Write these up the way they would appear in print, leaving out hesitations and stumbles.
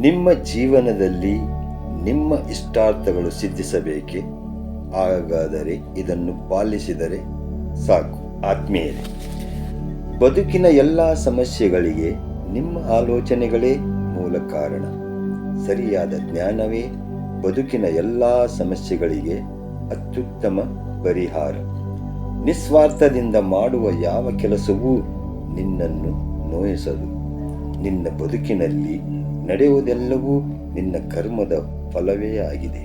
ನಿಮ್ಮ ಜೀವನದಲ್ಲಿ ನಿಮ್ಮ ಇಷ್ಟಾರ್ಥಗಳು ಸಿದ್ಧಿಸಬೇಕೆ? ಹಾಗಾದರೆ ಇದನ್ನು ಪಾಲಿಸಿದರೆ ಸಾಕು. ಆತ್ಮೀಯರೇ, ಬದುಕಿನ ಎಲ್ಲ ಸಮಸ್ಯೆಗಳಿಗೆ ನಿಮ್ಮ ಆಲೋಚನೆಗಳೇ ಮೂಲ ಕಾರಣ. ಸರಿಯಾದ ಜ್ಞಾನವೇ ಬದುಕಿನ ಎಲ್ಲ ಸಮಸ್ಯೆಗಳಿಗೆ ಅತ್ಯುತ್ತಮ ಪರಿಹಾರ. ನಿಸ್ವಾರ್ಥದಿಂದ ಮಾಡುವ ಯಾವ ಕೆಲಸವೂ ನಿನ್ನನ್ನು ನೋಯಿಸದು. ನಿನ್ನ ಬದುಕಿನಲ್ಲಿ ನಡೆಯುವುದೆಲ್ಲವೂ ನಿನ್ನ ಕರ್ಮದ ಫಲವೇ ಆಗಿದೆ.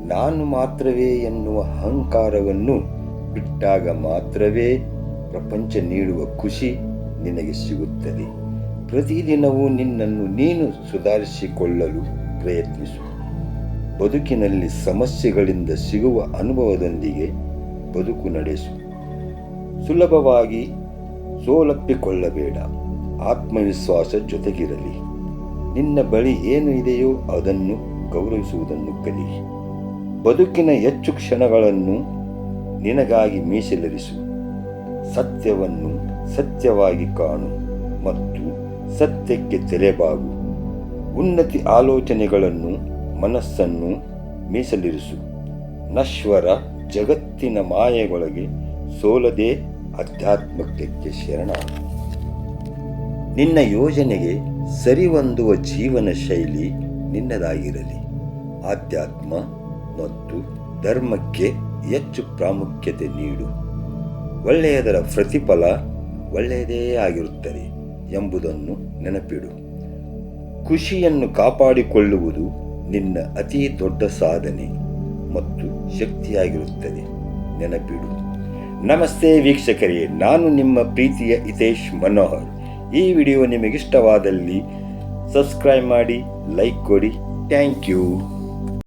ನಾನು ಮಾತ್ರವೇ ಎನ್ನುವ ಅಹಂಕಾರವನ್ನು ಬಿಟ್ಟಾಗ ಮಾತ್ರವೇ ಪ್ರಪಂಚ ನೀಡುವ ಖುಷಿ ನಿನಗೆ ಸಿಗುತ್ತದೆ. ಪ್ರತಿದಿನವೂ ನಿನ್ನನ್ನು ನೀನು ಸುಧಾರಿಸಿಕೊಳ್ಳಲು ಪ್ರಯತ್ನಿಸು. ಬದುಕಿನಲ್ಲಿ ಸಮಸ್ಯೆಗಳಿಂದ ಸಿಗುವ ಅನುಭವದೊಂದಿಗೆ ಬದುಕು ನಡೆಸು. ಸುಲಭವಾಗಿ ಸೋಲಪ್ಪಿಕೊಳ್ಳಬೇಡ. ಆತ್ಮವಿಶ್ವಾಸ ಜೊತೆಗಿರಲಿ. ನಿನ್ನ ಬಳಿ ಏನು ಇದೆಯೋ ಅದನ್ನು ಗೌರವಿಸುವುದನ್ನು ಕಲಿ. ಬದುಕಿನ ಹೆಚ್ಚು ಕ್ಷಣಗಳನ್ನು ನಿನಗಾಗಿ ಮೀಸಲಿರಿಸು. ಸತ್ಯವನ್ನು ಸತ್ಯವಾಗಿ ಕಾಣು ಮತ್ತು ಸತ್ಯಕ್ಕೆ ತಲೆಬಾಗು. ಉನ್ನತಿ ಆಲೋಚನೆಗಳನ್ನು ಮನಸ್ಸನ್ನು ಮೀಸಲಿರಿಸು. ನಶ್ವರ ಜಗತ್ತಿನ ಮಾಯೆಗಳಿಗೆ ಸೋಲದೆ ಆಧ್ಯಾತ್ಮಕ್ಕೆ ಶರಣಾಗು. ನಿನ್ನ ಯೋಜನೆಗೆ ಸರಿಹೊಂದುವ ಜೀವನ ಶೈಲಿ ನಿನ್ನದಾಗಿರಲಿ. ಆಧ್ಯಾತ್ಮ ಮತ್ತು ಧರ್ಮಕ್ಕೆ ಹೆಚ್ಚು ಪ್ರಾಮುಖ್ಯತೆ ನೀಡು. ಒಳ್ಳೆಯದರ ಪ್ರತಿಫಲ ಒಳ್ಳೆಯದೇ ಆಗಿರುತ್ತದೆ ಎಂಬುದನ್ನು ನೆನಪಿಡು. ಖುಷಿಯನ್ನು ಕಾಪಾಡಿಕೊಳ್ಳುವುದು ನಿನ್ನ ಅತಿ ದೊಡ್ಡ ಸಾಧನೆ ಮತ್ತು ಶಕ್ತಿಯಾಗಿರುತ್ತದೆ. ನೆನಪಿಡು. ನಮಸ್ತೆ ವೀಕ್ಷಕರೇ, ನಾನು ನಿಮ್ಮ ಪ್ರೀತಿಯ ಹಿತೇಶ್ ಮನೋಹರ್. ಈ ವಿಡಿಯೋ ನಿಮಗಿಷ್ಟವಾದಲ್ಲಿ ಸಬ್ಸ್ಕ್ರೈಬ್ ಮಾಡಿ, ಲೈಕ್ ಕೊಡಿ. Thank you.